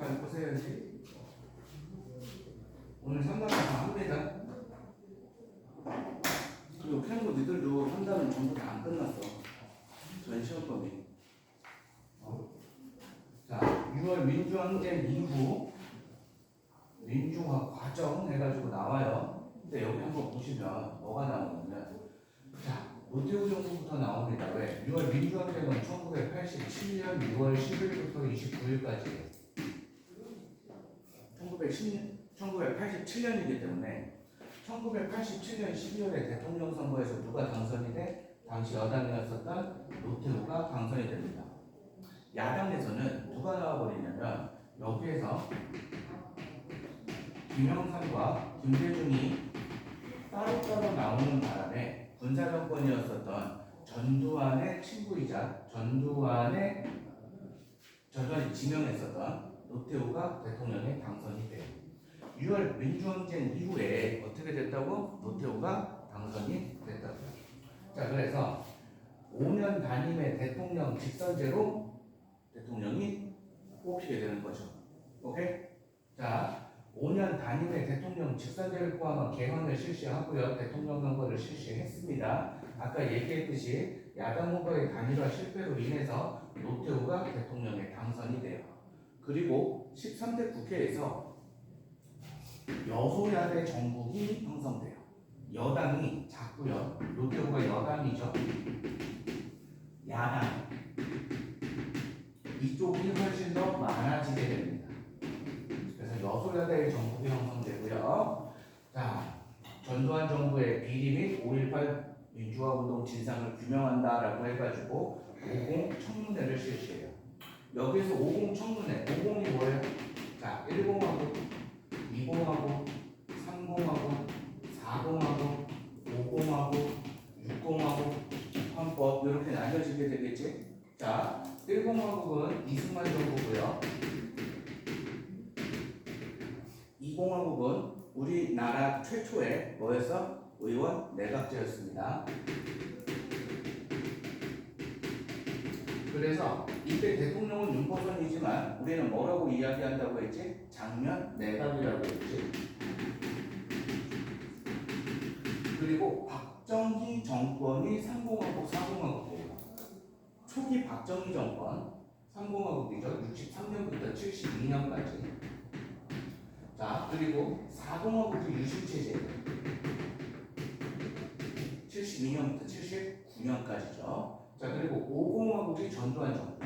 잘 보세요. 이제 오늘 3단원 다 합니다. 그리고 평소 니들도 3단원 전부 다 안 끝났어. 저희 시험법이. 자, 6월 민주항쟁 이후 민주화 과정 해가지고 나와요. 근데 여기 한번 보시면 뭐가 나오냐면, 자, 노태우 정부부터 나옵니다. 왜? 6월 민주항쟁은 1987년 6월 10일부터 29일까지 1987년이기 때문에 1987년 12월에 대통령 선거에서 누가 당선이 돼? 당시 여당이었었던 노태우가 당선이 됩니다. 야당에서는 누가 나와버리냐면 여기에서 김영삼과 김대중이 따로따로 나오는 바람에 군사정권이었었던 전두환의 친구이자 전두환이 지명했었던 노태우가 대통령에 당선이 돼요. 6월 민주항쟁 이후에 어떻게 됐다고? 노태우가 당선이 됐다고요. 자, 그래서 5년 단임의 대통령 직선제로 대통령이 뽑히게 되는 거죠. 오케이? 자, 5년 단임의 대통령 직선제를 포함한 개헌을 실시하고요. 대통령 선거를 실시했습니다. 아까 얘기했듯이 야당 후보의 단일화 실패로 인해서 노태우가 대통령에 당선이 돼요. 그리고 13대 국회에서 여소야대 정국이 형성돼요. 여당이 작고요. 노태우가 여당이죠. 야당 이쪽이 훨씬 더 많아지게 됩니다. 그래서 여소야대의 정국이 형성되고요. 자, 전두환 정부의 비리 및 5.18 민주화운동 진상을 규명한다라고 해가지고 50 청문회를 실시해요. 여기서 50 청문회, 50이 뭐예요? 자, 10하고 20하고 30하고 40하고 50하고 60하고 헌법 이렇게 나뉘어지게 되겠지? 자, 10하국은 이승만 정부고요. 20하국은 우리나라 최초의 뭐였어? 의원 내각제였습니다. 그래서 이때 대통령은 윤보선이지만 우리는 뭐라고 이야기한다고 했지? 장면 내각이라고 했지. 그리고 박정희 정권이 30하국, 40하국이에요. 초기 박정희 정권 30하국이죠. 63년부터 72년까지. 자, 그리고 40하국이 유실체제예요. 72년부터 79년까지죠. 자, 그리고 50하국이 전두환 정권.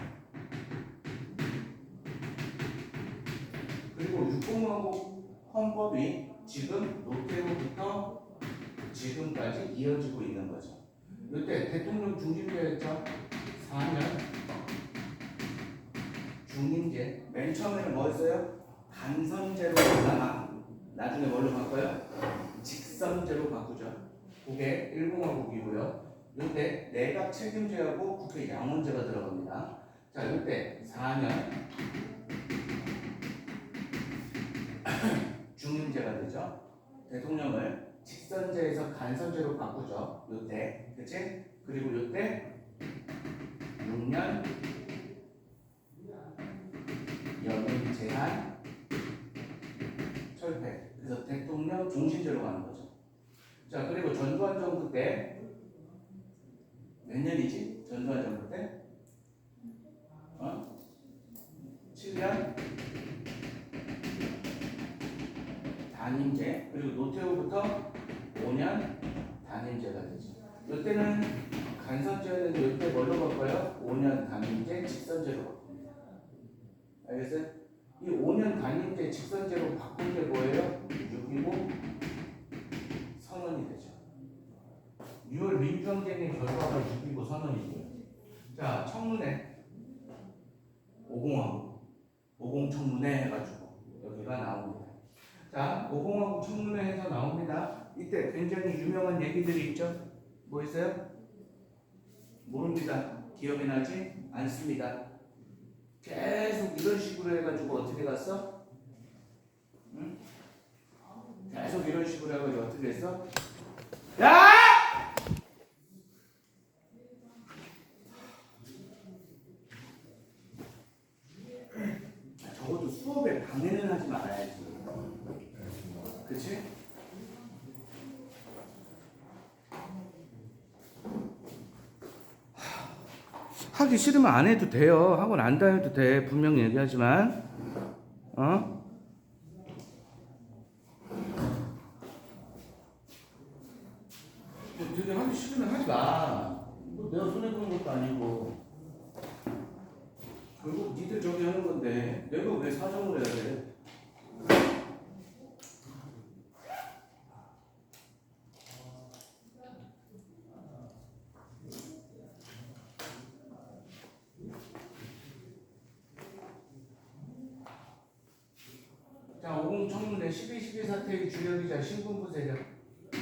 그리고 60하국 헌법이 지금 노태우부터 지금까지 이어지고 있는 거죠. 이때 대통령 중심제였죠. 4년 중임제. 맨 처음에는 뭐였어요? 간선제로 하다가 나중에 뭘로 바꿔요? 직선제로 바꾸죠. 그게 10하국이고요. 이때 내각 책임제하고 국회 양원제가 들어갑니다. 자, 이때 4년 중임제가 되죠. 대통령을 직선제에서 간선제로 바꾸죠. 이때, 그치? 그리고 이때 6년 연임 제한 철폐. 그래서 대통령 중심제로 가는 거죠. 자, 그리고 전두환 정부 때 몇 년이지? 전두환 정부 때? 7년 단임제. 그리고 노태우부터 5년 단임제가 되죠. 이때는 간선제였는데 이때 뭘로 바꿔요? 5년 단임제 직선제로 바꿉니다. 알겠어요? 이 5년 단임제 직선제로 바꾼 게 뭐예요? 6.25 선언이 되죠. 6월 민주항쟁의 결과가 6.25 선언이고요. 자, 청문회 50 청문회 해가지고 여기가 나옵니다. 자, 50하고 청문회에서 나옵니다. 이때 굉장히 유명한 얘기들이 있죠. 뭐 있어요? 모릅니다. 기억이 나지 않습니다. 계속 이런 식으로 해가지고 어떻게 갔어? 응? 계속 이런 식으로 해가지고 어떻게 했어? 야! 적어도 수업에 방해는 하지 말아야지. 그치? 하기 싫으면 안 해도 돼요. 학원 안 다녀도 돼. 분명히 얘기하지만. 되게 하기 싫으면 하지 마. 뭐 내가 손해보는 것도 아니고. 결국 니들 저기 하는 건데 내가 왜 사정을 해야 돼? 자, 50 청문회 12.12 사태의 주역이자 신군부 세력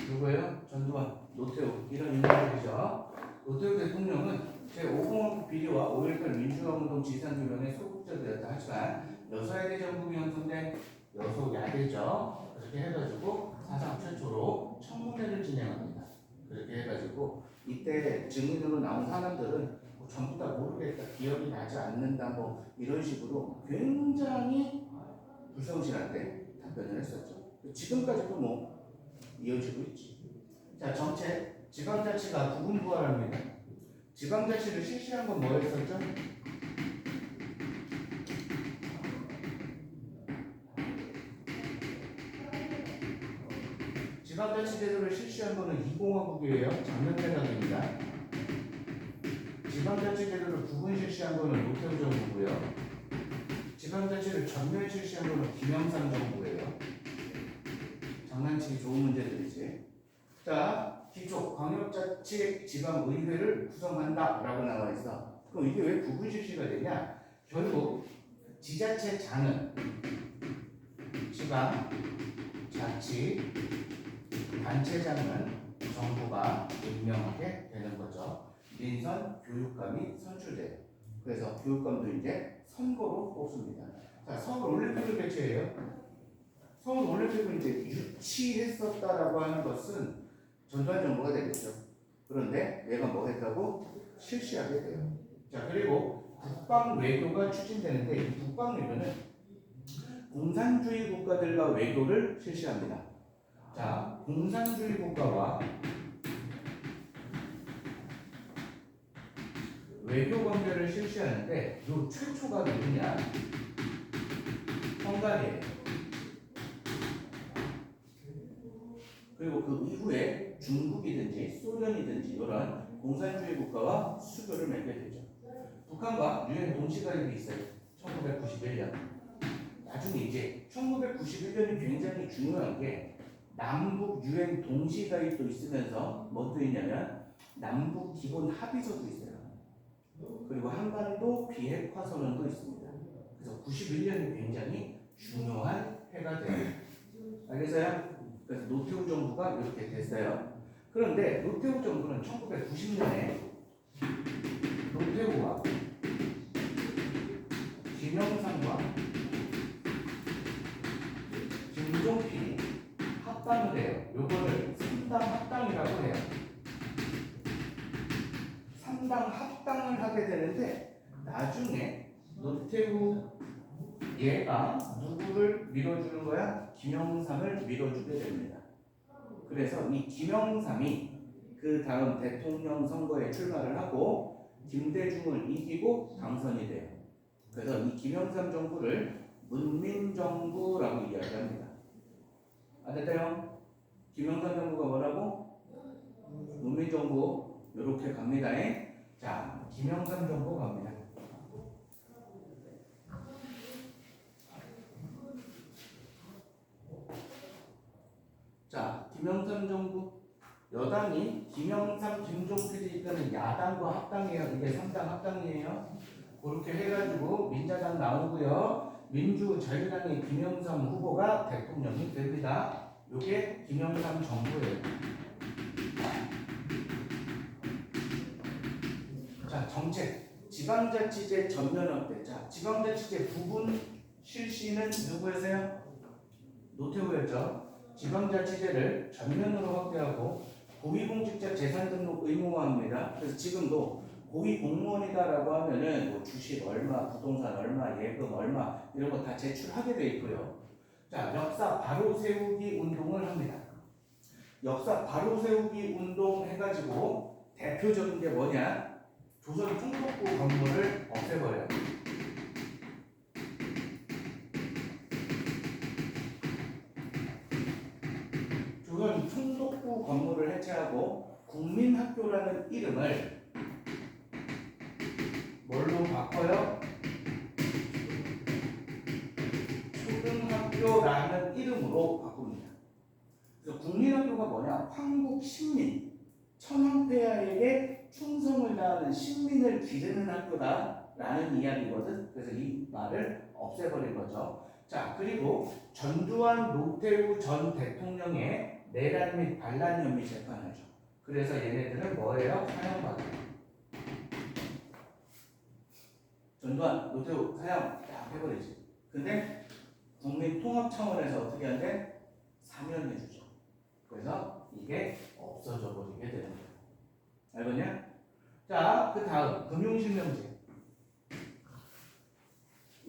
누구예요? 전두환, 노태우 이런 인물들이죠. 노태우 대통령은 제5공화국 비리와 5.18 민주화운동 지상규명에 소극적이었다 하지만 여소야대 정국이 형성된 여소야대죠. 그렇게 해가지고 사상 최초로 청문회를 진행합니다. 그렇게 해가지고 이때 증인으로 나온 사람들은 뭐 전부 다 모르겠다, 기억이 나지 않는다, 뭐 이런 식으로 굉장히 불성실한데 답변을 했었죠. 지금까지도 뭐 이어지고 있지. 자, 정책 지방자치가 부분부활합니다. 지방자치를 실시한 건 뭐였었죠? 지방자치 제도를 실시한 거는 2공화국이에요. 장명대각입니다. 지방자치 제도를 부분 실시한 거는 노태우 정부고요. 지방자치를 전면 실시한 거는 김영삼 정부예요. 장난치기 좋은 문제들이지. 자, 기초 광역자치 지방의회를 구성한다라고 나와 있어. 그럼 이게 왜 부분 실시가 되냐? 결국 지자체장은 지방자치 단체장은 정부가 임명하게 되는 거죠. 민선 교육감이 선출돼요. 그래서 교육감도 이제 선거로 뽑습니다. 자, 서울 올림픽을 개최해요. 서울 올림픽을 이제 유치했었다라고 하는 것은 전두환 정부가 되겠죠. 그런데 얘가 뭐 했다고? 실시하게 돼요. 자, 그리고 국방 외교가 추진되는데 이 국방 외교는 공산주의 국가들과 외교를 실시합니다. 자, 공산주의 국가와 외교 관계를 실시하는데 이 최초가 누구냐? 헝가리예요. 그리고 그 이후에 중국이든지 소련이든지 이런 공산주의 국가와 수교를 맺게 되죠. 북한과 유엔 동시가입이 있어요. 1991년. 나중에 이제 1991년이 굉장히 중요한 게 남북 유엔 동시가입도 있으면서 뭐 또 있냐면 남북 기본 합의서도 있어요. 그리고 한반도 비핵화 선언도 있습니다. 그래서 91년이 굉장히 중요한 해가 돼요. 알겠어요? 그래서 노태우 정부가 이렇게 됐어요. 그런데 노태우 정부는 1990년에 노태우와 김영삼과 김종필이 합당을 해요. 요거를 3당 합당이라고 해요. 3당 합당을 하게 되는데 나중에 노태우 얘가 누구를 밀어주는 거야? 김영삼을 밀어주게 됩니다. 그래서 이 김영삼이 그 다음 대통령 선거에 출마를 하고 김대중을 이기고 당선이 돼요. 그래서 이 김영삼 정부를 문민정부라고 이야기합니다. 아셨대요? 김영삼 정부가 뭐라고? 문민정부. 이렇게 갑니다. 자, 김영삼 정부 갑니다. 자, 김영삼 정부 여당이 김영삼, 김종필이 이끄는 야당과 합당이에요. 이게 3당 합당이에요. 그렇게 해가지고 민자당 나오고요. 민주자유당의 김영삼 후보가 대통령이 됩니다. 이게 김영삼 정부예요. 자, 정책 지방자치제 전면 확대. 자, 지방자치제 부분 실시는 누구였어요? 노태우였죠. 지방자치제를 전면으로 확대하고 고위공직자 재산 등록 의무화합니다. 그래서 지금도 고위 공무원이다라고 하면은 뭐 주식 얼마, 부동산 얼마, 예금 얼마 이런 거 다 제출하게 돼 있고요. 자, 역사 바로 세우기 운동을 합니다. 역사 바로 세우기 운동 해가지고 대표적인 게 뭐냐? 조선 총독부 건물을 없애버려요. 조선 총독부 건물을 해체하고 국민학교라는 이름을 뭘로 바꿔요? 초등학교라는 이름으로 바꿉니다. 그래서 국민학교가 뭐냐? 황국 신민, 천황폐하에게 충성을 다하는 신민을 기르는 학교다라는 이야기거든. 그래서 이 말을 없애버린 거죠. 자, 그리고 전두환, 노태우 전 대통령의 내란 및 반란 혐의 재판하죠. 그래서 얘네들은 뭐예요? 사형받아요. 전두환, 노태우 사형 딱 해버리지. 근데 국민 통합 차원에서 어떻게 한대? 사면해주죠. 그래서 이게 없어져 버리게 되는 거예요. 알겠냐? 자, 그 다음 금융실명제.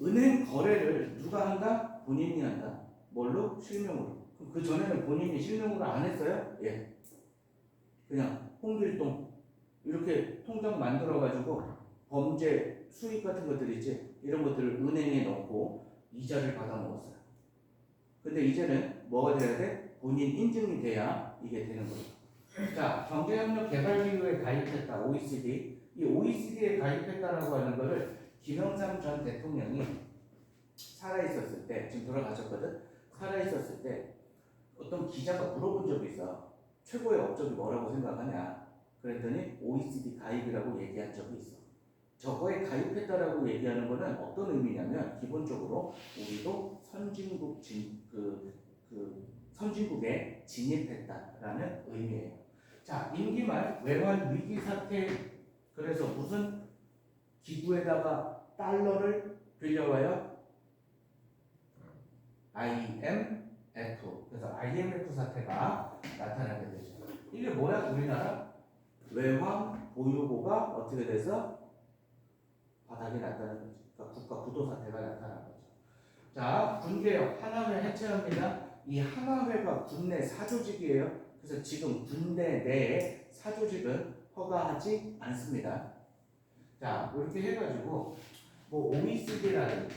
은행 거래를 누가 한다? 본인이 한다. 뭘로? 실명으로. 그럼 그 전에는 본인이 실명으로 안 했어요? 예. 그냥 홍길동 이렇게 통장 만들어가지고 범죄 수익 같은 것들 있지? 이런 것들을 은행에 넣고 이자를 받아 먹었어요. 근데 이제는 뭐가 돼야 돼? 본인 인증이 돼야 이게 되는 거예요. 자, 경제협력개발기구에 가입했다. OECD. 이 OECD에 가입했다라고 하는 거를 김영삼 전 대통령이 살아있었을 때, 지금 돌아가셨거든? 살아있었을 때 어떤 기자가 물어본 적이 있어. 최고의 업적이 뭐라고 생각하냐? 그랬더니 OECD 가입이라고 얘기한 적이 있어. 저거에 가입했다라고 얘기하는 거는 어떤 의미냐면 기본적으로 우리도 선진국에 진입했다라는 의미예요. 자, 임기 말 외환 위기 사태. 그래서 무슨 기구에다가 달러를 빌려와요? IMF. 그래서 IMF 사태가 나타나게 되죠. 이게 뭐야? 우리나라 외환 보유고가 어떻게 돼서 바닥에 나타나는 거지. 그러니까 국가 부도 사태가 나타난 거죠. 자, 군개혁 하나회 해체합니다. 이 하나회가 군내 사조직이에요. 그래서 지금 군대 내에 사조직은 허가하지 않습니다. 자, 이렇게 해가지고 뭐 OECD라든지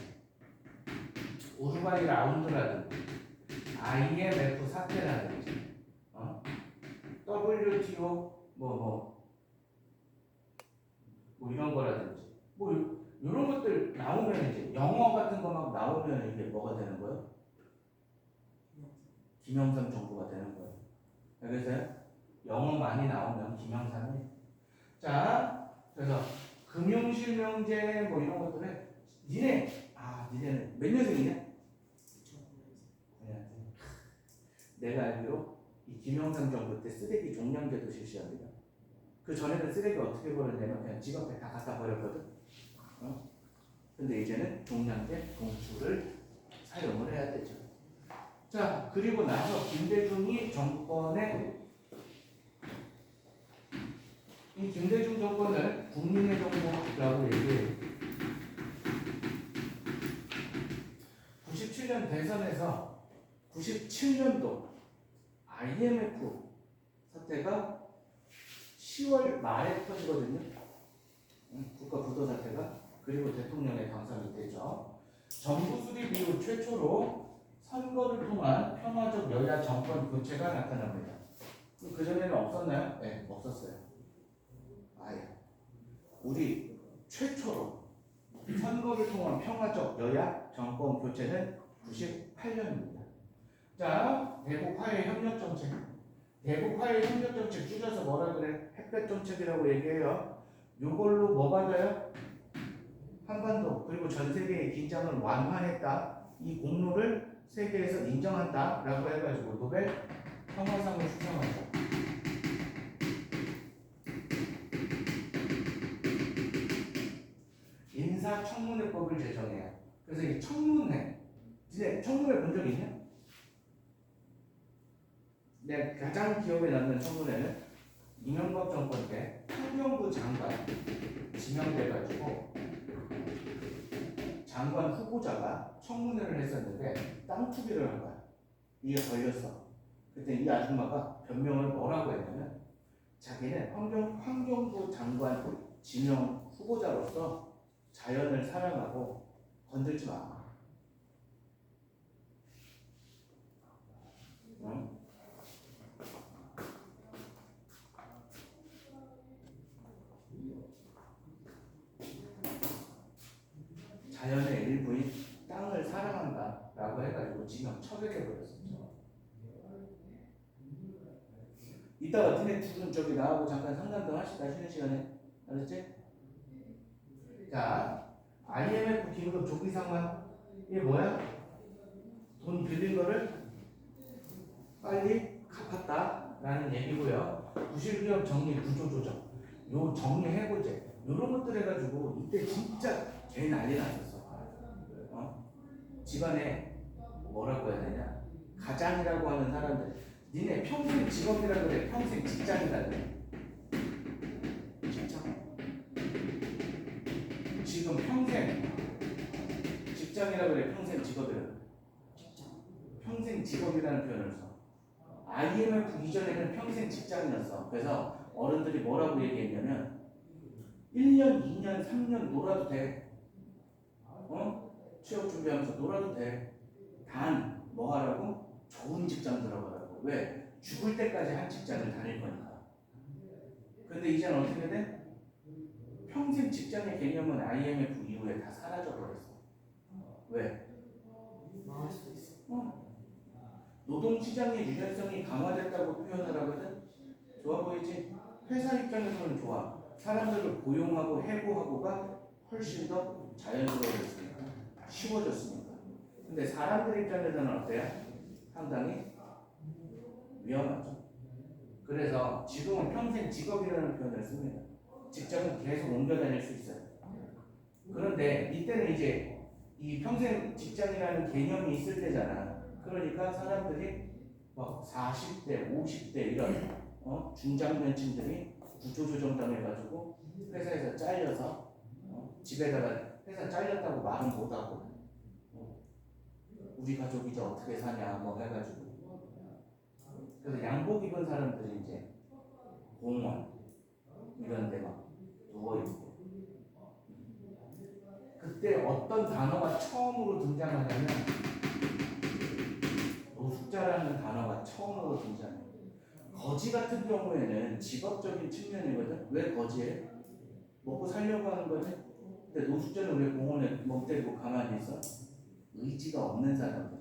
우루과이 라운드라든지 IMF 사태라든지 WTO 뭐 이런 거라든지 이런 것들 나오면 이제 영어 같은 거 막 나오면 이게 뭐가 되는 거예요? 김영삼 정부가 되는 거예요. 그래서 영어 많이 나오면 김영삼이. 자, 그래서 금융실명제 뭐 이런 것들은 니네는 몇 년생이냐? 내가 알기로 이 김영삼 정부 때 쓰레기 종량제도 실시합니다. 그 전에는 쓰레기 어떻게 버렸냐면 그냥 집 앞에 다 갖다 버렸거든. 근데 이제는 종량제 봉투를 사용을 해야 되죠. 자, 그리고 나서 김대중이 정권에 이 김대중 정권을 국민의 정부라고 얘기해요. 97년 대선에서 97년도 IMF 사태가 10월 말에 터지거든요. 국가 부도 사태가. 그리고 대통령의 당선이 되죠. 정부 수립 이후 최초로 선거를 통한 평화적 여야 정권 교체가 나타납니다. 그 전에는 없었나요? 네, 없었어요. 아예. 우리 최초로 선거를 통한 평화적 여야 정권 교체는 98년입니다. 자, 대북 화해 협력 정책. 대북 화해 협력 정책 줄여서 뭐라 그래? 햇볕 정책이라고 얘기해요. 요걸로 뭐 받아요? 한반도 그리고 전 세계의 긴장을 완화했다. 이 공로를 세계에서 인정한다라고 해가지고 노벨 평화상을 수상하죠. 인사청문회법을 제정해요. 그래서 이 청문회, 이제 청문회 본 적 있냐? 내가 가장 기억에 남는 청문회는 이명박 정권 때 환경부 장관 지명돼가지고 장관 후보자가 청문회를 했었는데 땅 투기를 한 거야. 이게 걸렸어. 그때 이 아줌마가 변명을 뭐라고 했냐면 자기는 환경부 장관 지명 후보자로서 자연을 사랑하고 건들지 마. 응? 자연의 일부인 땅을 사랑한다 라고 해가지고 지명 처벌해버렸었죠. 이따가 니네 둘은 저기 나하고 잠깐 상담도 하시다 쉬는 시간에. 알았지? 자, IMF 긴급 조기 상황 이게 뭐야? 돈 빌린 거를 빨리 갚았다라는 얘기고요. 부실기업 정리 구조 조정, 요 정리해고제 요런 것들 해가지고 이때 진짜 개 난리 났었어. 집안에 뭐라고 해야 되냐? 가장이라고 하는 사람들, 니네 평생 직업이라 그래, 평생 직장이라 그래. 직장. 지금 평생 직장이라 그래, 평생 직업이라 그래. 평생 직업이라는 표현을 써. IMF 이전에는 평생 직장이었어. 그래서 어른들이 뭐라고 얘기했냐면 1년, 2년, 3년 놀아도 돼. 취업 준비하면서 놀아도 돼. 단 뭐 하라고? 좋은 직장 들어가라고. 왜? 죽을 때까지 한 직장을 다닐 거니까. 근데 이제는 어떻게 돼? 평생 직장의 개념은 IMF 이후에 다 사라져 버렸어. 왜? 망할 수 있어. 노동시장의 유연성이 강화됐다고 표현을 하거든. 좋아 보이지? 회사 입장에서는 좋아. 사람들을 고용하고 해고하고가 훨씬 더 자연스러워졌으니까, 쉬워졌으니까. 근데 사람들 입장에서는 어때요? 상당히 위험하죠. 그래서 지금은 평생 직업이라는 표현을 씁니다. 직장은 계속 옮겨 다닐 수 있어요. 그런데 이때는 이제 이 평생 직장이라는 개념이 있을 때잖아. 그러니까 사람들이 막 40대, 50대 이런 중장년층들이 구조조정 당해가지고 회사에서 잘려서 집에다가 회사 잘렸다고 말은 못하고 우리 가족 이제 어떻게 사냐 뭐 해가지고 그래서 양복 입은 사람들이 이제 공원 이런 데 막 누워있고 그때 어떤 단어가 처음으로 등장하냐면 노숙자라는 단어가 처음으로 등장해요. 거지 같은 경우에는 직업적인 측면이거든. 왜 거지에? 먹고 살려고 하는 거지. 근데 노숙자는 왜 공원에 멍 때리고 가만히 있어? 의지가 없는 사람들.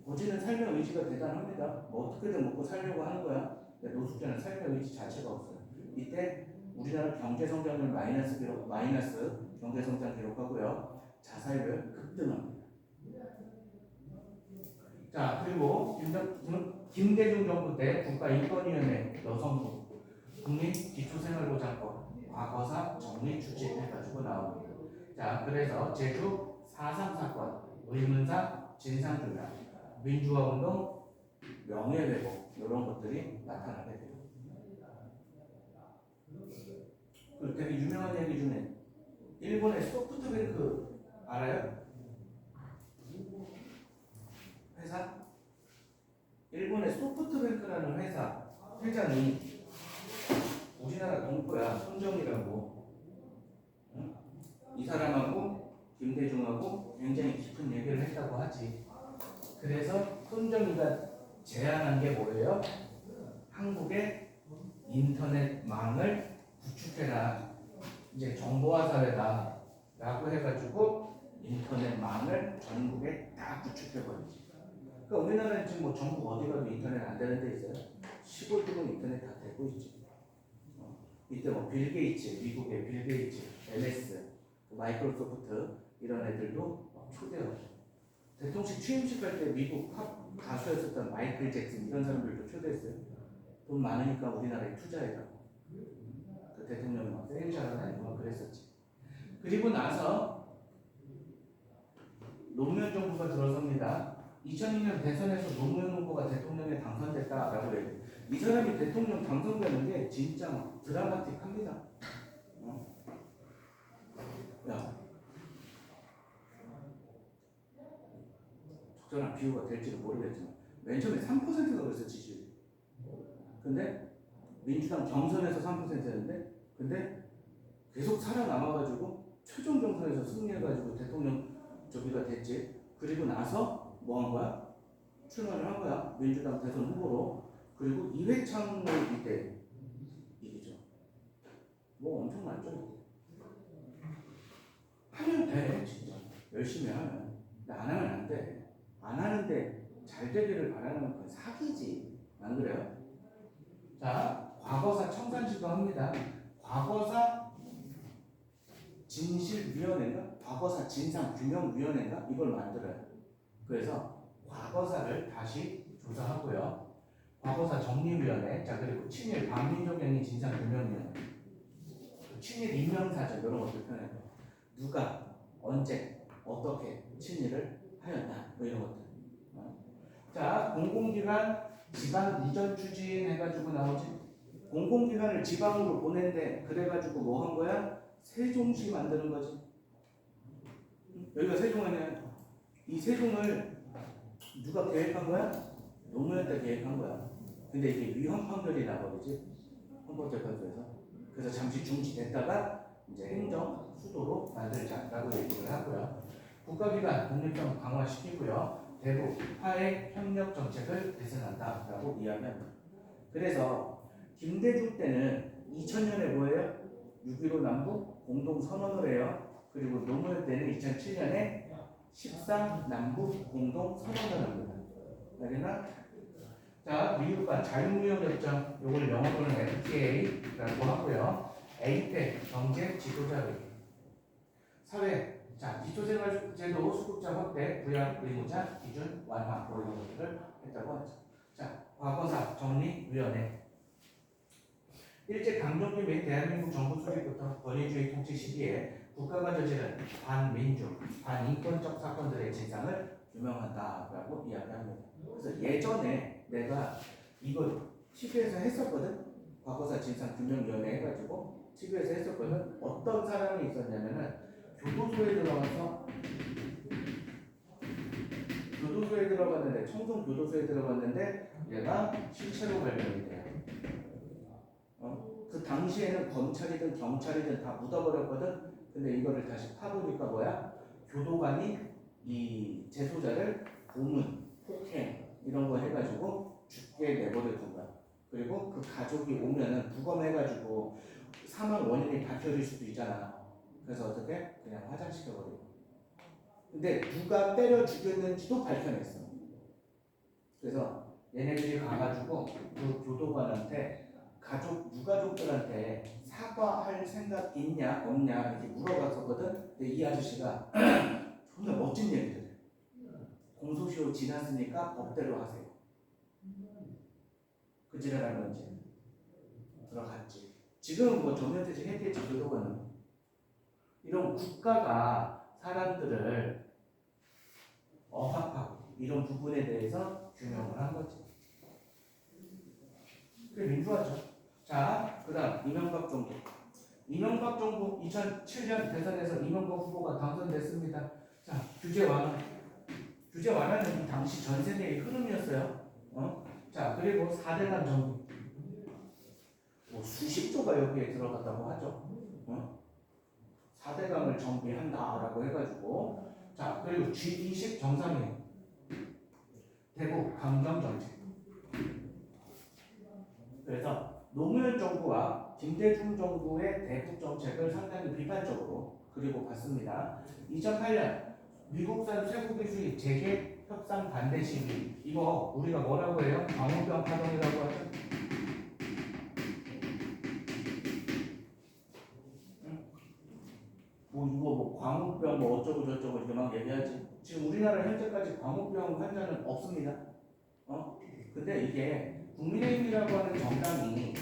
거지는 삶의 의지가 대단합니다. 뭐 어떻게든 먹고 살려고 하는 거야. 근데 노숙자는 삶의 의지 자체가 없어요. 이때 우리나라 경제 성장률 마이너스 경제 성장 기록하고요. 자살률 급등합니다. 자, 그리고 김대중 정부 때 국가인권위원회 여성부 국민기초생활보장법 과거사 정리 추진해가지고 나옵니다. 자, 그래서 제주 4.3 사건, 의문사 진상규명, 민주화운동, 명예회복 이런 것들이 나타나게 돼요. 그리고 되게 유명한 얘기 중에 일본의 소프트뱅크 알아요? 회사? 일본의 소프트뱅크라는 회사 회장이 우리나라 동포야. 손정이라고. 응? 이 사람하고 김대중하고 굉장히 깊은 얘기를 했다고 하지. 그래서 손정이가 제안한 게 뭐예요? 한국의 인터넷망을 구축해라. 이제 정보화 사회다 라고 해가지고 인터넷망을 전국에 다 구축해버리지. 그러니까 우리나라는 지금 뭐 전국 어디 가도 인터넷 안 되는 데 있어요. 시골도 인터넷 다 되고 있지. 이때 뭐 빌 게이츠, 미국의 빌 게이츠, MS, 마이크로소프트 이런 애들도 초대하고 대통령 취임식 할 때 미국 팝 가수였었던 마이클 잭슨 이런 사람들도 초대했어요. 돈 많으니까 우리나라에 투자해라고. 그 대통령이 막 세일샷을 다니고 막 그랬었지. 그리고 나서 노무현 정부가 들어섭니다. 2002년 대선에서 노무현 후보가 대통령에 당선됐다라고 해요. 이 사람이 대통령 당선되는 게 진짜 드라마틱합니다. 야, 적절한 비유가 될지는 모르겠지만 맨 처음에 3%가 그래서 지지율. 근데 민주당 경선에서 3%였는데 근데 계속 살아남아가지고 최종 경선에서 승리해가지고 대통령 저기가 됐지. 그리고 나서 뭐 한 거야? 출마를 한 거야. 민주당 대선 후보로. 그리고 이회창을 이때 이기죠. 뭐 엄청 많죠. 하면 돼, 진짜. 열심히 하면. 근데 안 하면 안 돼. 안 하는데 잘 되기를 바라는 건 사기지. 안 그래요? 자, 과거사 청산시도 합니다. 과거사 진실위원회인가? 과거사 진상규명위원회인가? 이걸 만들어요. 그래서 과거사를 다시 조사하고요. 과거사 정리위원회, 자 그리고 친일 반민족행위 진상규명위원회, 친일 인명사전 이런 것들 펴내요. 누가 언제 어떻게 친일을 하였나 뭐 이런 것들. 자, 공공기관 지방 이전 추진해가지고 나오지. 공공기관을 지방으로 보낸대. 그래가지고 뭐 한 거야? 세종시 만드는 거지. 여기가 세종 아니야? 이 세종을 누가 계획한 거야? 노무현 때 계획한 거야. 근데 이게 위헌 판결이 나버리지. 헌법재판소에서. 그래서 잠시 중지됐다가 이제 행정 수도로 만들자라고 얘기를 하고요. 국가기관 독립성 강화시키고요. 대북 화해 협력 정책을 개선한다라고 이야기합니다. 그래서 김대중 때는 2000년에 뭐예요? 6.15 남북 공동선언을 해요. 그리고 노무현 때는 2007년에 14 남북 공동선언을 합니다. 알겠나? 자, 미국과 자유무역협정, 요걸 영어로는 FTA라고 하고요. 에이펙 경제 지도자회의, 사회, 자, 기초생활제도 수급자 확대, 부양 의무자 기준 완화, 뭐 이런 것들을 했다고 하죠. 자, 과거사 정리위원회. 일제 강점기 및 대한민국 정부 수립부터 권위주의 통치 시기에 국가가 저지른 반민주, 반인권적 사건들의 진상을 규명한다라고 이야기합니다. 그래서 예전에 내가 이걸 TV에서 했었거든. 과거사 진상규명위원회 해가지고 TV에서 했었거든. 어떤 사람이 있었냐면은 교도소에 들어갔는데 청송 교도소에 들어갔는데 얘가 실체로 발견이 돼요. 그 당시에는 검찰이든 경찰이든 다 묻어버렸거든. 근데 이거를 다시 파보니까 뭐야? 교도관이 이 재소자를 고문, 폭행 이런 거 해가지고 죽게 내버려 둔 거야. 그리고 그 가족이 오면은 부검해가지고 사망 원인이 밝혀질 수도 있잖아. 그래서 어떻게? 그냥 화장시켜버리고. 근데 누가 때려 죽였는지도 밝혀냈어. 그래서 얘네들이 가가지고 그 교도관한테 유가족들한테 사과할 생각 있냐 없냐 이렇게 물어봤었거든. 근데 이 아저씨가 정말 멋진 얘기를 해. 공소시효 지났으니까 법대로 하세요. 그 지랄하는 건지 들어갔지. 지금 뭐 조면태직 했겠지. 교도관은 이런 국가가 사람들을 억압하고 이런 부분에 대해서 규명을 한 거지. 그게 민주화죠. 자, 그 다음 이명박 정부. 이명박 정부 2007년 대선에서 이명박 후보가 당선됐습니다. 자, 규제 완화. 규제 완화는 이 당시 전 세계의 흐름이었어요. 자, 그리고 4대강 정부. 뭐 수십조가 여기에 들어갔다고 하죠. 4대강을 정비한다라고 해가지고. 자, 그리고 G20 정상회의. 대북 강경 정책. 그래서 노무현 정부와 김대중 정부의 대북 정책을 상당히 비판적으로 그리고 봤습니다. 2008년 미국산 쇠고기 수입 재개 협상 반대 시위. 이거 우리가 뭐라고 해요? 광우병 파동이라고 하죠. 뭐 이거 뭐 광우병 뭐 어쩌고 저쩌고 이렇게 막 얘기하지. 지금 우리나라 현재까지 광우병 환자는 없습니다. 근데 이게 국민의힘이라고 하는 정당이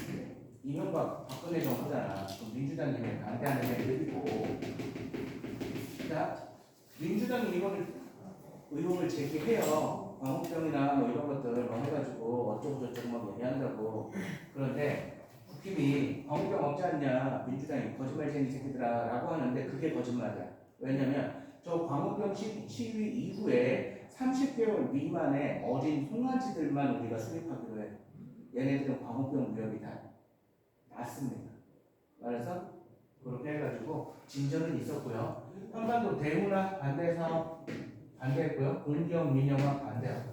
이명박 박근혜 정부잖아. 민주당이 반대하는 애들이고. 자, 민주당이 이거를 의혹을 제기해요. 광우병이나 뭐 이런 것들 뭐 해가지고 어쩌고 저쩌고 막 얘기한다고. 그런데 국힘이 광우병 없지 않냐, 민주당이 거짓말쟁이 새끼들아라고 하는데 그게 거짓말이야. 왜냐면 저 광우병 시위 이후에 30개월 미만의 어린 송아지들만 우리가 수립하기로 해. 얘네들은 광우병 위험이 다 낮습니다. 그래서 그렇게 해가지고 진전은 있었고요. 한반도 대우나 반대 사업 반대했고요. 공기업 민영화 반대하고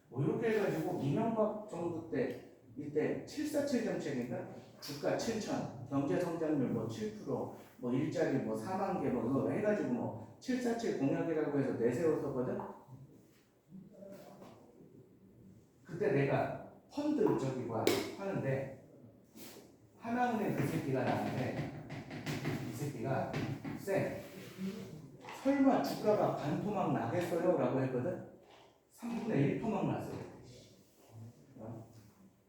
뭐 이렇게 해가지고 이명박 정부 때 이때 747 정책인가 주가 7천 경제 성장률 뭐 7%뭐 일자리 뭐 4만 개 뭐 이거 해가지고 뭐 747 공약이라고 해서 내세웠었거든. 그때 내가 펀드 저기가 하는데 하나은행 그 새끼가 나한테 이 새끼가 쎄 설마 주가가 반토막 나겠어요? 라고 했거든. 3분의 1 토막 났어요.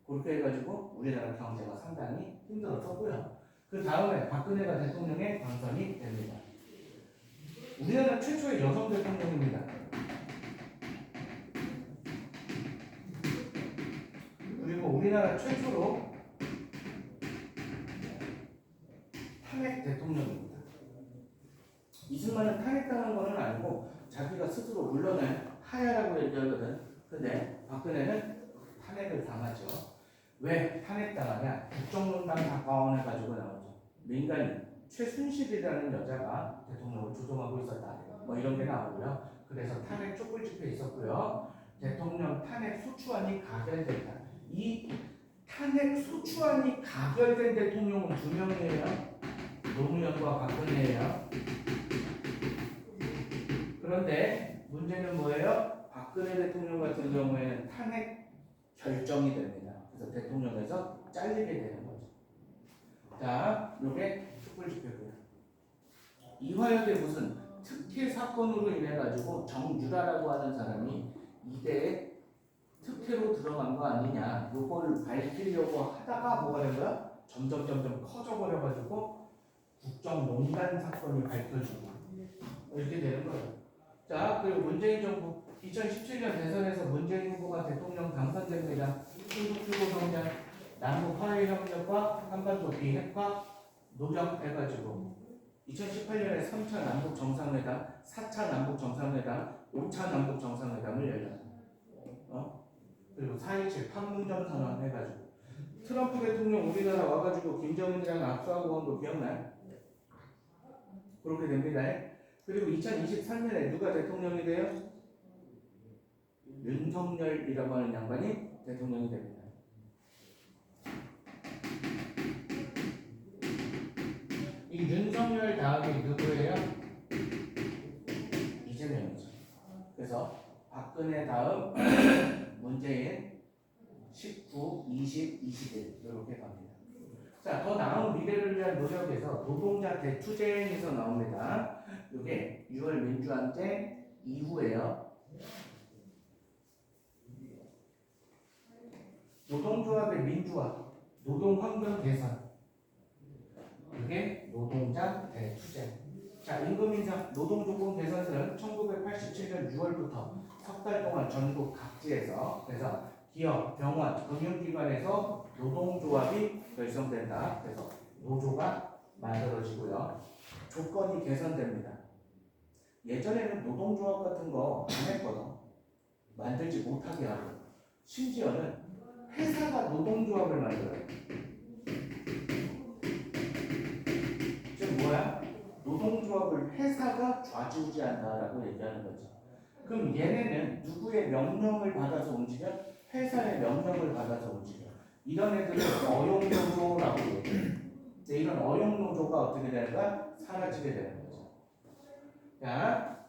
그렇게 해가지고 우리나라 경제가 상당히 힘들었었고요. 그 다음에 박근혜가 대통령에 당선이 됩니다. 우리나라 최초의 여성 대통령입니다. 그리고 우리나라 최초로 탄핵 대통령입니다. 이승만은 탄핵당한 건 아니고 자기가 스스로 물러난 하야라고 얘기하거든. 근데 박근혜는 탄핵을 당하죠. 왜 탄핵당하냐? 국정농단 가까워해가지고 나오죠. 민간인 최순실이라는 여자가 대통령을 조종하고 있었다. 뭐 이런 게 나오고요. 그래서 탄핵 촛불 집회 있었고요. 대통령 탄핵 소추안이 가결됐다. 이 탄핵 소추안이 가결된 대통령은 2명이에요. 노무현과 박근혜예요. 그런데 문제는 뭐예요? 박근혜 대통령 같은 경우에는 탄핵 결정이 됩니다. 그래서 대통령에서 잘리게 되는 거죠. 자, 이게 촛불 집회고요. 이화여대 무슨 특혜 사건으로 인해 가지고 정유라라고 하는 사람이 이대에 특혜로 들어간 거 아니냐, 요거를 밝히려고 하다가 뭐가 된 거야? 점점 커져 버려 가지고 국정농단 사건이 밝혀지고 이렇게 되는 거예요. 자, 그리고 문재인 정부 2017년 대선에서 문재인 후보가 대통령 당선됩니다. 충북 성장, 남북 화해 협력과 한반도 비핵화 노력해가지고 2018년에 3차 남북 정상회담, 4차 남북 정상회담, 5차 남북 정상회담을 열렸어요. 그리고 4.27 판문점 선언 해가지고 트럼프 대통령 우리나라 와가지고 김정은이랑 악수하고 한 거 기억나요? 그렇게 됩니다. 그리고 2023년에 누가 대통령이 돼요? 윤석열이라고 하는 양반이 대통령이 됩니다. 이 윤석열 다음이 누구예요? 이재명이죠. 그래서 박근혜 다음 문재인 19, 20, 21 이렇게 갑니다. 자, 더 나은 미래를 위한 노력에서 노동자 대투쟁에서 나옵니다. 이게 6월 민주항쟁 이후에요. 노동조합의 민주화, 노동환경 개선, 이게 노동자 대투쟁. 자, 임금 인상, 노동조건 개선은 1987년 6월부터 석 달 동안 전국 각지에서, 그래서 기업, 병원, 금융기관에서 노동조합이 결성된다. 그래서 노조가 만들어지고요. 조건이 개선됩니다. 예전에는 노동조합 같은 거 안 했거든. 만들지 못하게 하고. 심지어는 회사가 노동조합을 만들어요. 즉 뭐야? 노동조합을 회사가 좌지우지한다라고 얘기하는 거죠. 그럼 얘네는 누구의 명령을 받아서 움직여? 회사의 명령을 받아서 움직여. 이런 애들은 어용노조라고 얘기해요. 이런 어용노조가 어떻게 되는가? 사라지게 되는 거죠. 자,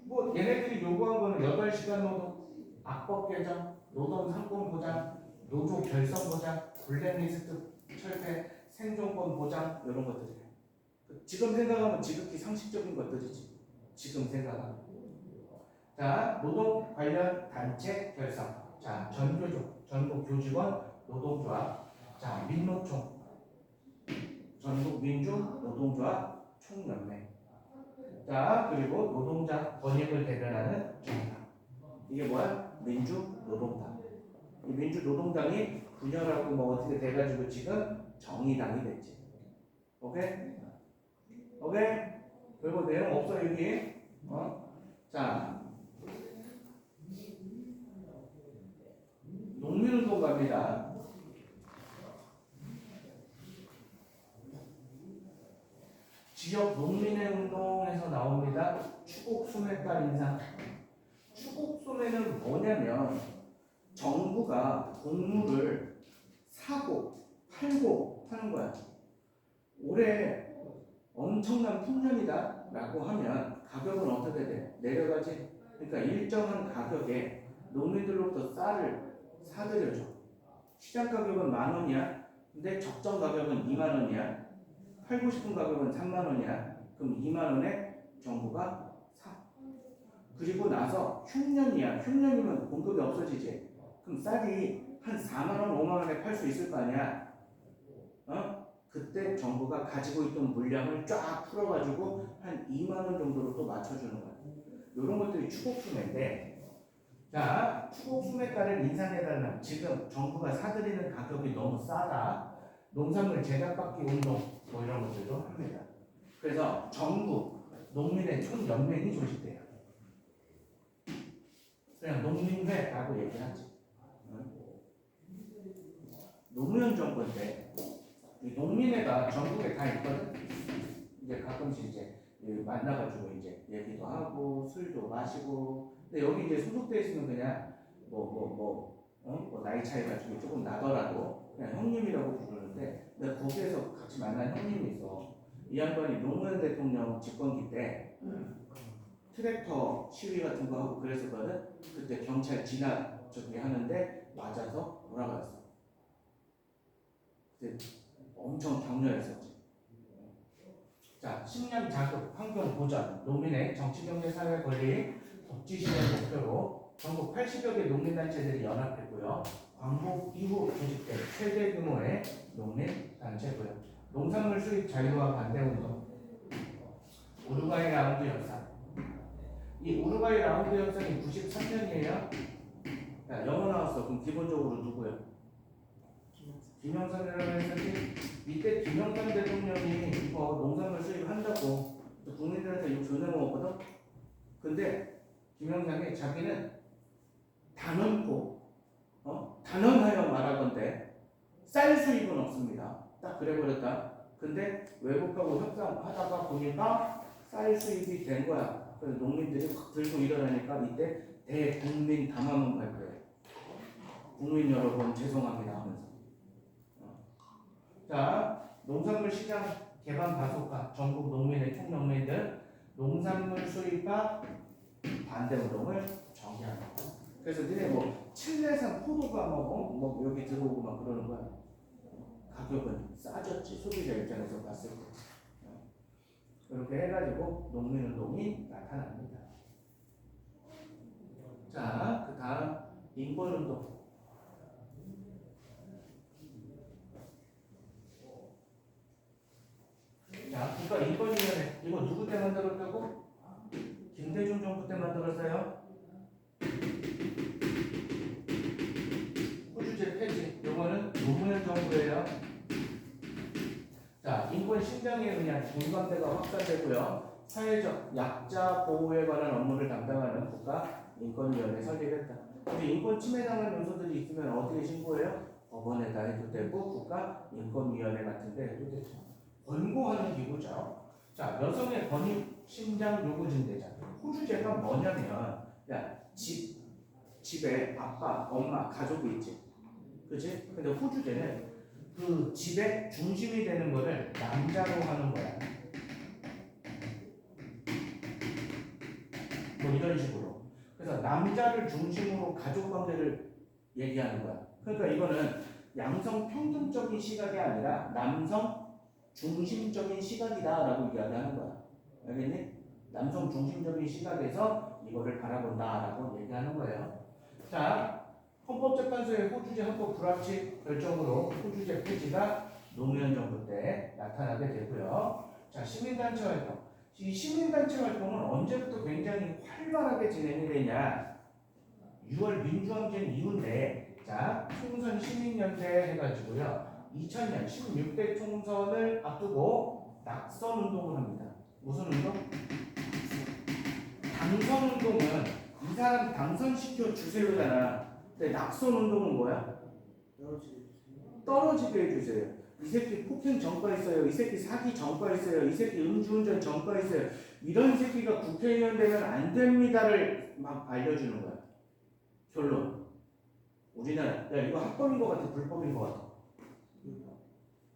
뭐 얘네들이 요구한 거는 8시간 노동, 악법 개정, 노동 상권 보장, 노조 결성 보장, 블랙리스트 철폐, 생존권 보장 이런 것들이에요. 지금 생각하면 지극히 상식적인 것들이지. 지금 생각하면. 자, 노동 관련 단체 결성. 자, 전교조, 전국교직원 노동조합. 자, 민노총, 전국민주노동조합 총연맹. 자, 그리고 노동자 권익을 대변하는 정당. 이 이게 뭐야? 민주노동당. 이 민주노동당이 분열하고 뭐 어떻게 돼가지고 지금 정의당이 됐지. 오케이? 오케이? 그리고 내용 없어 여기. 자, 농민운동 갑니다. 지역 농민의 운동에서 나옵니다. 추곡소매가 인상. 추곡소매는 뭐냐면 정부가 곡물을 사고 팔고 하는 거야. 올해 엄청난 풍년이다 라고 하면 가격은 어떻게 돼? 내려가지. 그러니까 일정한 가격에 농민들로부터 쌀을 사들여줘. 시장 가격은 10,000원이야. 근데 적정 가격은 20,000원이야. 팔고 싶은 가격은 30,000원이야. 그럼 20,000원에 정부가 사. 그리고 나서 흉년이야. 흉년이면 공급이 없어지지. 그럼 쌀이 한 40,000원, 50,000원에 팔 수 있을 거 아니야. 그때 정부가 가지고 있던 물량을 쫙 풀어가지고 한 20,000원 정도로 또 맞춰주는 거야. 이런 것들이 추곡수매인데, 자, 추곡수매가를 인상해달라면 지금 정부가 사들이는 가격이 너무 싸다. 농산물 제작받기 운동 뭐 이런 것들도 합니다. 그래서 정부, 농민의 총연맹이 조직돼요. 그냥 농민회라고 얘기하지. 노무현 정권 때 이 농민회가 전국에 다 있거든. 이제 가끔씩 이제 만나가지고 이제 얘기도 하고 술도 마시고. 근데 여기 이제 소속돼 있으면 그냥 뭐 나이 차이 가지고 조금 나더라도 그냥 형님이라고 부르는데, 내가 거기에서 같이 만난 형님이 있어. 이 양반이 노무현 대통령 집권기 때 트랙터 시위 같은 거 하고 그랬었거든. 그때 경찰 진압 저기 하는데 맞아서 돌아갔어. 그때 엄청 격렬했었지. 자, 식량 자급, 환경 보전, 농민의 정치, 경제, 사회 권리, 복지 실현 목표로 전국 80여 개 농민단체들이 연합했고요. 광복 이후 조직된 최대 규모의 농민단체고요. 농산물 수입 자유화 반대운동, 우루과이 라운드 협상. 이 우루과이 라운드 협상이 93년이에요. 야, 영어 나왔어. 그럼 기본적으로 누구야? 김영삼이라고 했는데, 이때 김영삼 대통령이 이거 농산물 수입한다고 국민들한테 욕 존나 먹었거든. 근데 김영삼이 자기는 단언코 단언하여 말하건대 쌀 수입은 없습니다. 딱 그래버렸다. 근데 외국하고 협상하다가 보니까 쌀 수입이 된 거야. 그래서 농민들이 확 들고 일어나니까 이때 대국민 담화문 갈 거예요. 국민 여러분 죄송합니다 하면서. 자, 농산물 시장 개방 가속화, 전국 농민의 총농민들 농산물 수입과 반대 운동을 정리한다. 그래서 니네 뭐 칠레산 포도가 뭐 여기 들어오고 막 그러는 거야. 가격은 싸졌지, 소비자 입장에서 봤을 때. 이렇게 해가지고 농민 운동이 나타납니다. 자, 그 다음 인권 운동. 자, 국가인권위원회 이거 누구 때 만들었다고? 김대중 정부 때 만들었어요. 호주제 폐지. 이거는 노무현 정부예요. 자, 인권 신장에 의한 공감대가 확산되고요. 사회적 약자 보호에 관한 업무를 담당하는 국가인권위원회 설립했다. 우리 인권 침해당한 요소들이 있으면 어디에 신고해요? 법원에다 해도 되고 국가인권위원회 같은데 해도 되죠. 권고하는 기구죠. 자, 여성의 권익 신장 요구 증대자. 호주제가 뭐냐면, 야, 집에 아빠, 엄마, 가족이 있지. 그치? 근데 호주제는 그 집의 중심이 되는 거를 남자로 하는 거야. 뭐 이런 식으로. 그래서 남자를 중심으로 가족 관계를 얘기하는 거야. 그러니까 이거는 양성 평등적인 시각이 아니라 남성 중심적인 시각이다라고 이야기하는 거야. 알겠니? 남성 중심적인 시각에서 이거를 바라본다라고 얘기하는 거예요. 자, 헌법재판소의 호주제 헌법 불합치 결정으로 호주제 폐지가 노무현 정부 때 나타나게 되고요. 자, 시민단체 활동. 이 시민단체 활동은 언제부터 굉장히 활발하게 진행이 되냐? 6월 민주항쟁 이후인데 자 총선 시민연대 해가지고요 2000년 16대 총선을 앞두고 낙선 운동을 합니다. 무슨 운동? 당선 운동은 이 사람 당선시켜 주세요잖아. 근데 낙선 운동은 뭐야? 떨어지게 해주세요. 이 새끼 폭행 전과 있어요. 이 새끼 사기 전과 있어요. 이 새끼 음주운전 전과 있어요. 이런 새끼가 국회의원 되면 안 됩니다를 막 알려주는 거야. 결론. 우리나라 야 이거 합법인 것 같아? 불법인 것 같아?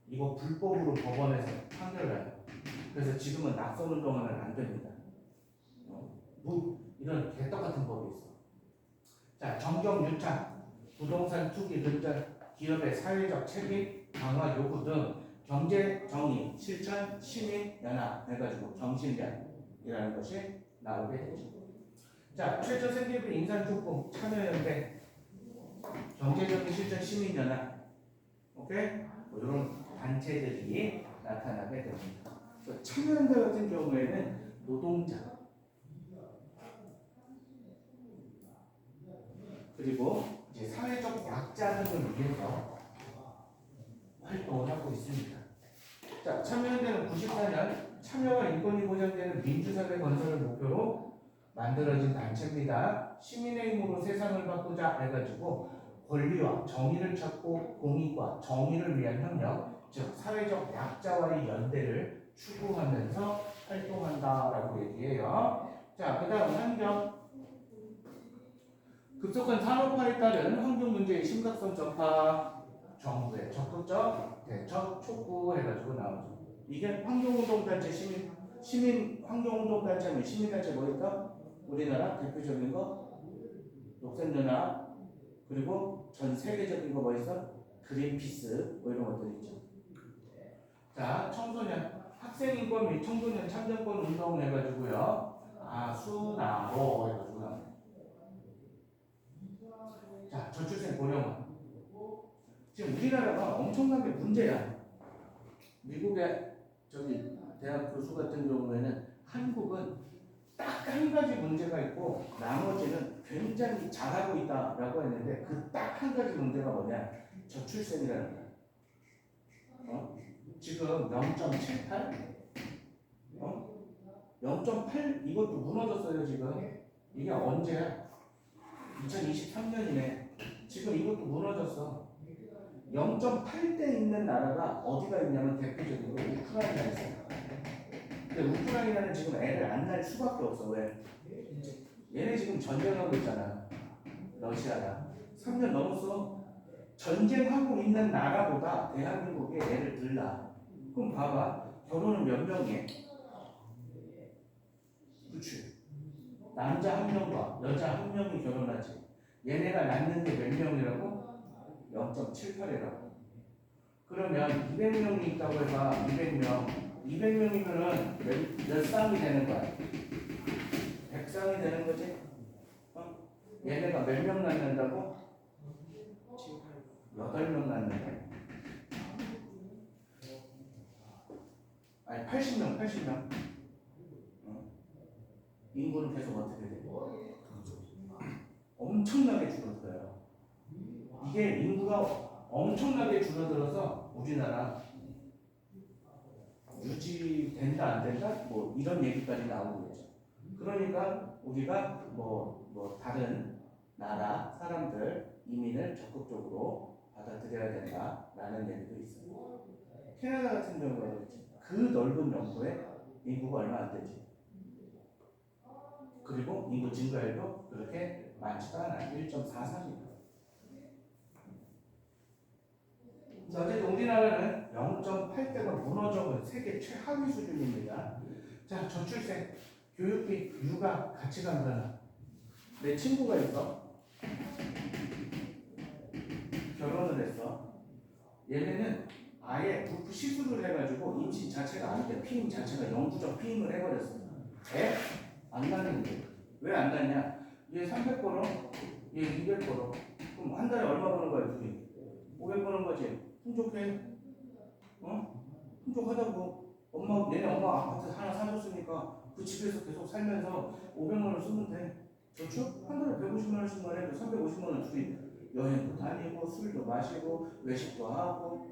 이거 불법으로 법원에서 판결해요. 그래서 지금은 낙선 운동하면 안 됩니다. 뭐 이런 개떡 같은 법이 있어. 자 정경 유착, 부동산 투기 근절, 기업의 사회적 책임 강화 요구 등 경제 정의 실천 시민 연합 해가지고 경실련이라는 것이 나오게 되죠. 자 최저 생계비 인상 촉구 참여연대 경제적인 실천 시민 연합 오케이 뭐 이런 단체들이 나타나게 됩니다. 참여연대 같은 경우에는 노동자 그리고 이제 사회적 약자 등을 위해서 활동을 하고 있습니다. 자, 참여연대는 94년 참여와 인권이 보장되는 민주사회 건설을 목표로 만들어진 단체입니다. 시민의 힘으로 세상을 바꾸자 해가지고 권리와 정의를 찾고 공익과 정의를 위한 협력, 즉 사회적 약자와의 연대를 추구하면서 활동한다라고 얘기해요. 자, 그 다음 환경. 급속한 산업화에 따른 환경 문제의 심각성 전파, 정부의 적극적 대처 촉구해가지고 나오죠. 이게 환경운동단체 시민 환경운동단체면 시민단체 뭐일까? 우리나라 대표적인 거 녹색연합 그리고 전 세계적인 거 뭐 있어? 그린피스 뭐 이런 것들 있죠. 자 청소년 학생인권 및 청소년 참정권 운동 해가지고요. 수나로 해가지고 나옵니다. 자, 저출생 고령화. 지금 우리나라가 엄청나게 문제야. 미국의 저기 대학 교수 같은 경우에는 한국은 딱 한 가지 문제가 있고 나머지는 굉장히 잘하고 있다라고 했는데 그 딱 한 가지 문제가 뭐냐? 저출생이라는 거야. 지금 0.78? 0.8 이것도 무너졌어요 지금. 이게 언제야? 2023년이네. 지금 이것도 무너졌어. 0.8대 있는 나라가 어디가 있냐면 대표적으로 우크라이나에 있어요. 근데 우크라이나는 지금 애를 안 낳을 수밖에 없어. 왜? 얘네 지금 전쟁하고 있잖아. 러시아랑. 3년 넘었어. 전쟁하고 있는 나라보다 대한민국에 애를 덜 낳아. 그럼 봐봐. 결혼은 몇 명이? 그렇지. 남자 한 명과 여자 한 명이 결혼하지. 얘네가 낳는 게 몇 명이라고? 0.78이라고. 그러면 200명이 있다고 해봐. 200명. 200명이면은 몇 쌍이 되는 거야? 100쌍이 되는 거지? 얘네가 몇 명 낳는다고? 8명 낳는다. 아니 80명, 80명. 인구는 계속 어떻게 돼? 엄청나게 줄어들어요. 이게 인구가 엄청나게 줄어들어서 우리나라 유지된다 안 된다? 뭐 이런 얘기까지 나오고 있죠. 그러니까 우리가 뭐 다른 나라 사람들 이민을 적극적으로 받아들여야 된다라는 얘기도 있어요. 캐나다 같은 경우는 그렇지. 그 넓은 영토에 인구가 얼마 안 되지. 그리고 인구 증가율도 그렇게 많지가 않아. 1.43입니다. 어쨌든 우리나라는 0.8대가 무너져버린 세계 최하위 수준입니다. 자, 저출생, 교육비, 육아 같이 간다나. 내 친구가 있어. 결혼을 했어. 얘네는 아예 불프 시술을 해가지고 임신 자체가 안 돼. 피임 자체가 영구적 피임을 해버렸어. 애? 안 낳는데. 왜 안 낳냐? 얘 300벌어, 얘 200벌어. 그럼 한 달에 얼마 버는 거야, 둘이? 500 버는 거지. 풍족해? 풍족하다고. 얘네 엄마 아파트 하나 사줬으니까 그 집에서 계속 살면서 500만 원 쓰면 돼. 저축? 한 달에 100만 150만 원씩만 해도 350만 원 둘이 여행도 다니고 술도 마시고 외식도 하고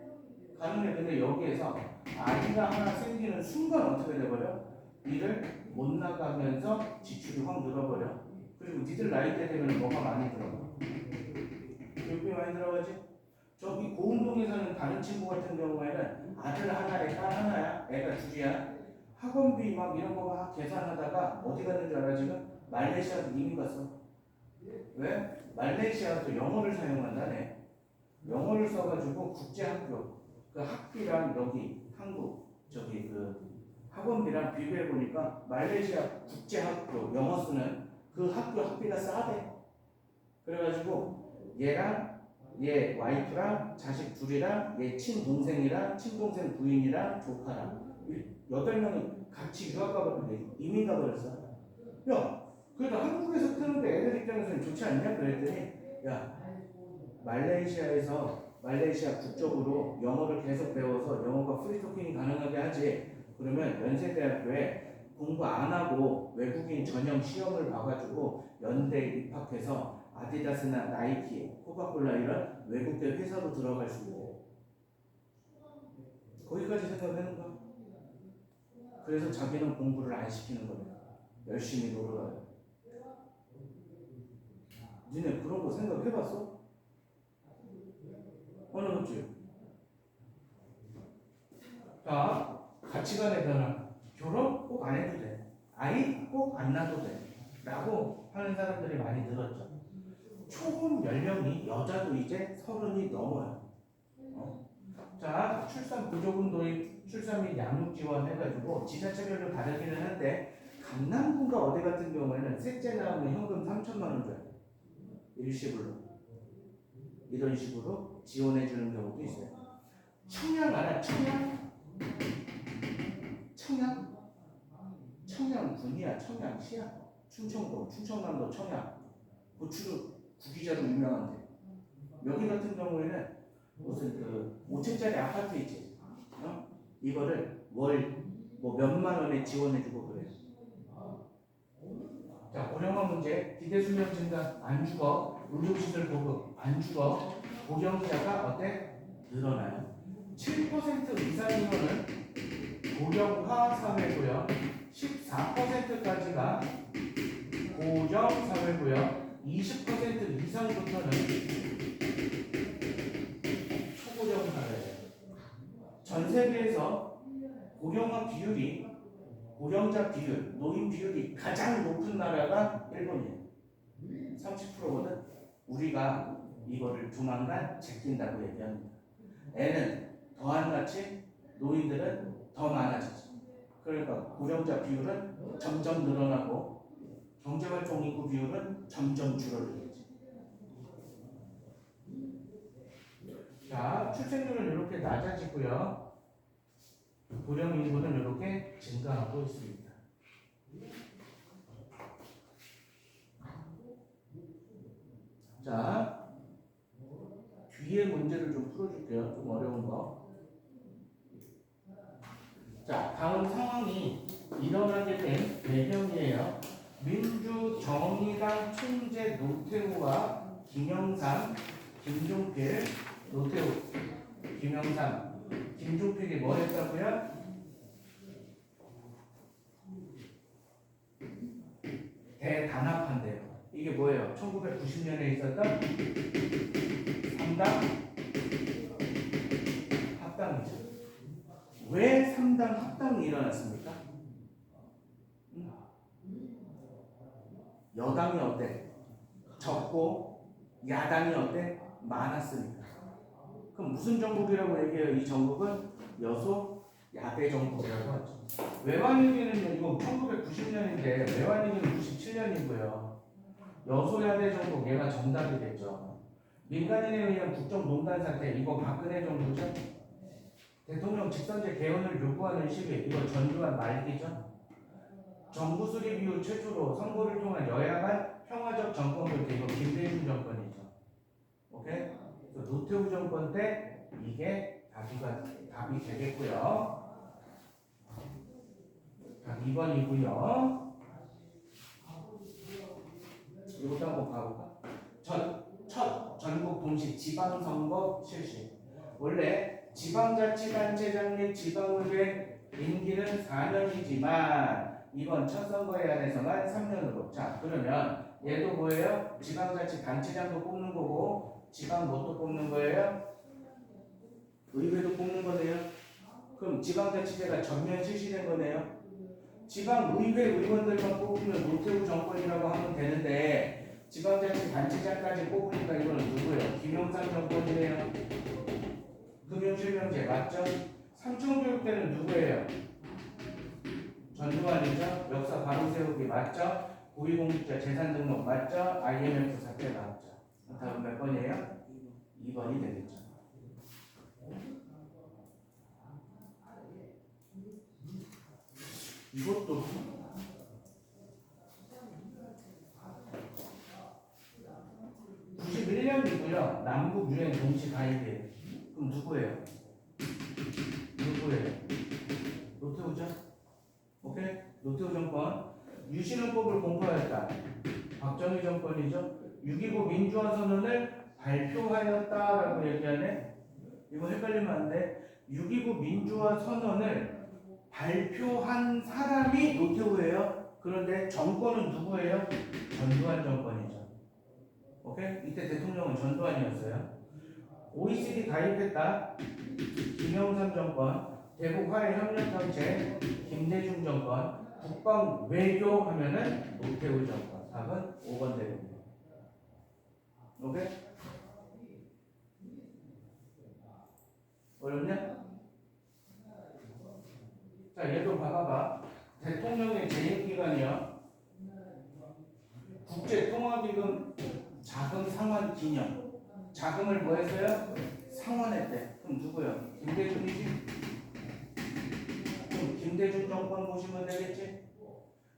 가는데 근데 여기에서 아이가 하나 생기는 순간 어떻게 돼버려? 일을 못 나가면서 지출이 확 늘어버려. 그리고 니들 나이 때 되면 뭐가 많이 들어가? 교육비 많이 들어가지? 저기 고운동에 사는 다른 친구 같은 경우에는 아들 하나에 딸 하나야. 애가 둘이야. 학원비 막 이런 거 막 계산하다가 어디 갔는 줄 알아 지금? 말레이시아도 이민 갔어. 왜? 말레이시아도 영어를 사용한다네. 영어를 써가지고 국제학교 그 학비랑 여기 한국 저기 그 학원비랑 비교해 보니까 말레이시아 국제학교 영어 쓰는 그 학교 학비가 싸대. 그래가지고 얘랑 얘 와이프랑 자식 둘이랑 얘 친동생이랑 친동생 부인이랑 조카랑 8명이 같이 유학 가버렸는데 이민 가버렸어. 야, 그래도 한국에서 크는데 애들 입장에서는 좋지 않냐? 그랬더니 야, 말레이시아 국적으로 영어를 계속 배워서 영어가 프리토킹이 가능하게 하지. 그러면 연세대학교에 공부 안 하고 외국인 전형 시험을 봐가지고 연대에 입학해서 아디다스나 나이키, 코카콜라 이런 외국계 회사로 들어갈 수 있고 거기까지 생각하는 거야. 그래서 자기는 공부를 안 시키는 거야. 열심히 놀아요. 니네 그런 거 생각해봤어? 어느 거지? 자, 가치관의 변화. 결혼 꼭 안 해도 돼. 아이 꼭 안 낳아도 돼. 라고 하는 사람들이 많이 늘었죠. 총 연령이 여자도 이제 30이 넘어요. 자, 출산 보조금 도입, 출산 및 양육 지원 해가지고 지자체별로 다르기는 한데 강남구가 어디 같은 경우에는 셋째 낳으면 현금 3천만 원 줘요. 일시불로. 이런 식으로 지원해 주는 경우도 있어요. 청양 알아? 청양? 청양군이야. 청양시야. 충청도, 충청남도 청양. 고추로 구기자로 유명한데 여기 같은 경우에는 무슨 그 5층짜리 아파트 있지? 이거를 월 뭐 몇만 원에 지원해주고 그래요. 자, 고령화 문제, 기대수명 증가 안 죽어, 의료시설 보급 안 죽어, 고령자가 어때? 늘어나요. 7% 이상이면은 고령화 사회고요. 14%까지가 고령 사회고요. 20% 이상부터는 초고령 사회예요. 전 세계에서 고령화 비율이 고령자 비율, 노인 비율이 가장 높은 나라가 일본이에요. 30%거든. 우리가 이거를 조만간 제낀다고 얘기합니다. 애는 더 안 낳지, 노인들은 더 많아지지. 그러니까 고령자 비율은 점점 늘어나고 경제활동 인구 비율은 점점 줄어들겠지. 자, 출생률은 이렇게 낮아지고요. 고령 인구는 이렇게 증가하고 있습니다. 자, 뒤에 문제를 좀 풀어줄게요. 좀 어려운 거. 자, 다음 상황이 일어나게 된 배경이에요. 민주정의당 총재 노태우와 김영삼, 김종필, 노태우, 김영삼, 김종필이 뭐 했다고요? 대단합한대요. 이게 뭐예요? 1990년에 있었던 3당 합당이죠. 왜 3당 합당이 일어났습니까? 여당이 어때? 적고 야당이 어때? 많았으니까. 그럼 무슨 정국이라고 얘기해요? 이 정국은 여소 야대 정국이라고 하죠. 외환위기는 이거 1990년인데 외환위기는 97년이고요. 여소야대 정국 얘가 정답이겠죠. 민간인에 의한 국정농단 사태 이거 박근혜 정부죠. 대통령 직선제 개헌을 요구하는 시기 이거 전두환 말기죠. 정부 수립 이후 최초로 선거를 통한 여야 간 평화적 정권 교체 이거 김대중 정권이죠. 오케이? 노태우 정권 때 이게 답이 되겠고요. 답 2번이고요. 이것도 한번 봐볼까? 첫 전국 동시 지방선거 실시. 원래 지방자치단체장 및 지방의회 임기는 4년이지만 이번 첫 선거에 한해서만 3년으로. 자, 그러면 얘도 뭐예요? 지방자치단체장도 뽑는 거고 지방 뭣도 뽑는 거예요? 의회도 뽑는 거네요. 그럼 지방자치제가 전면 실시된 거네요. 지방의회 의원들만 뽑으면 노태우 정권이라고 하면 되는데 지방자치단체장까지 뽑으니까 이거는 누구예요? 김영삼 정권이네요. 금융실명제 맞죠? 삼청교육대는 누구예요? 전두환이죠. 역사 바로 세우기 맞죠? 고위공직자 재산 등록 맞죠? IMF 사태 맞죠? 다음 몇 번이에요? 2번이 되겠죠. 이것도 91년이고요. 남북 유엔 동시 가입이에요. 그럼 누구예요? 노태우죠? 오케이? 노태우 정권. 유신헌법을 공부하였다. 박정희 정권이죠. 6.29 민주화 선언을 발표하였다라고 얘기하네. 이거 헷갈리면 안 돼. 6.29 민주화 선언을 발표한 사람이 노태우예요. 그런데 정권은 누구예요? 전두환 정권이죠. 오케이? 이때 대통령은 전두환이었어요. OECD 가입했다. 김영삼 정권. 대북 화해 협력 정책 김대중 정권. 국방 외교 하면은 노태우 정권. 답은 5번 되겠네요. 오케이? 어렵냐? 자, 얘도 봐봐봐. 대통령의 재임 기간이요. 국제통화기금 자금 상환 기념. 자금을 뭐 했어요? 상환했대. 그럼 누구요? 김대중이지? 그럼 김대중 정권 보시면 되겠지?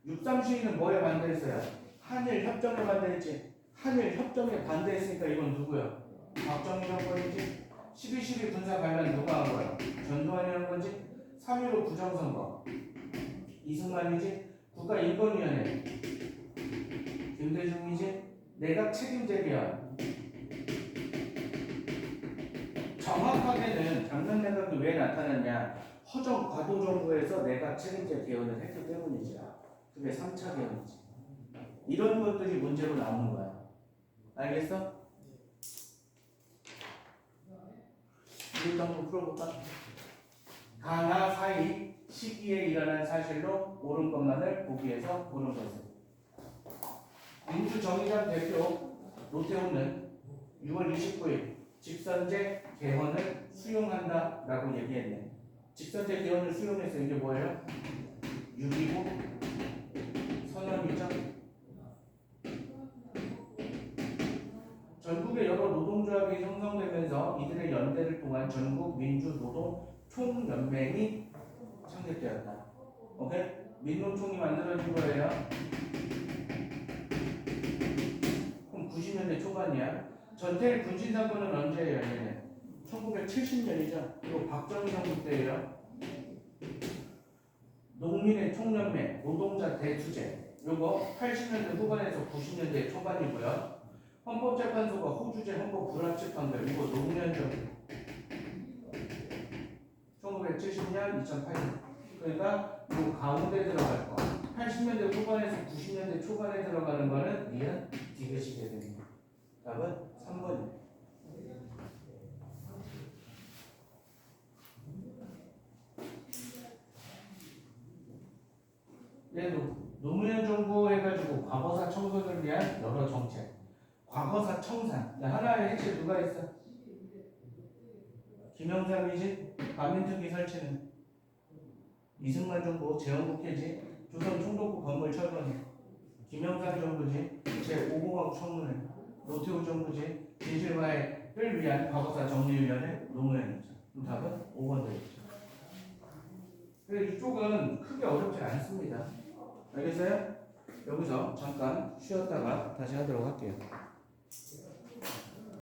6.3 시위는 뭐에 반대했어요? 한일 협정에 반대했지? 한일 협정에 반대했으니까 이건 누구요? 박정희 정권이지? 12.12 군사 반란 누가 한 거야? 전두환이 한 거지? 3.15 부정선거 이승만이지? 국가인권위원회 김대중이지? 내각 책임제기원. 정확하게는 작년 내각이 왜 나타났냐? 허정 과도 정부에서 내각 책임제 개헌을 했기 때문이지. 그게 3차 개헌이지. 이런 것들이 문제로 나오는 거야. 알겠어? 이것도 한번 풀어볼까? 가나 사이 시기에 일어난 사실로 옳은 것만을 보기에서 보는 것을. 민주정의당 대표 노태우는 6월 29일 직선제 개헌을 수용한다라고 얘기했네. 직선제 개헌을 수용해서 이게 뭐예요? 6.29 선언이죠. 전국의 여러 노동조합이 형성되면서 이들의 연대를 통한 전국 민주노동 총연맹이 창립되었다. 오케이? 민노총이 만들어진 거예요. 그럼 90년대 초반이야. 전태일 군신 사건은 언제예요? 얘는 1970년이죠. 이거 박정희 정부 때예요. 농민의 총연맹, 노동자 대투제. 요거 80년대 후반에서 90년대 초반이고요. 헌법재판소가 호주제 헌법 불합치 판결. 이거 노무현죠. 1970년, 2008년. 그러니까 요 가운데 들어갈 거. 80년대 후반에서 90년대 초반에 들어가는 거는 니은 디귿이게 됩니다. 답은 3번입니다. 얘도 노무현 정부 해가지고 과거사 청소를 위한 여러 정책. 과거사 청산. 하나의 해체 누가 있어? 김영삼이지? 반민특위 설치는 이승만 정부 재헌국회지? 조선 총독부 건물 철거는 김영삼 정부지? 제5공화국 청문회 노태우 정부지? 진실화해를 위한 과거사 정리위원회 노무현이죠. 그럼 답은 5번 되겠죠. 그래서 이쪽은 크게 어렵지 않습니다. 알겠어요? 여기서 잠깐 쉬었다가 다시 하도록 할게요.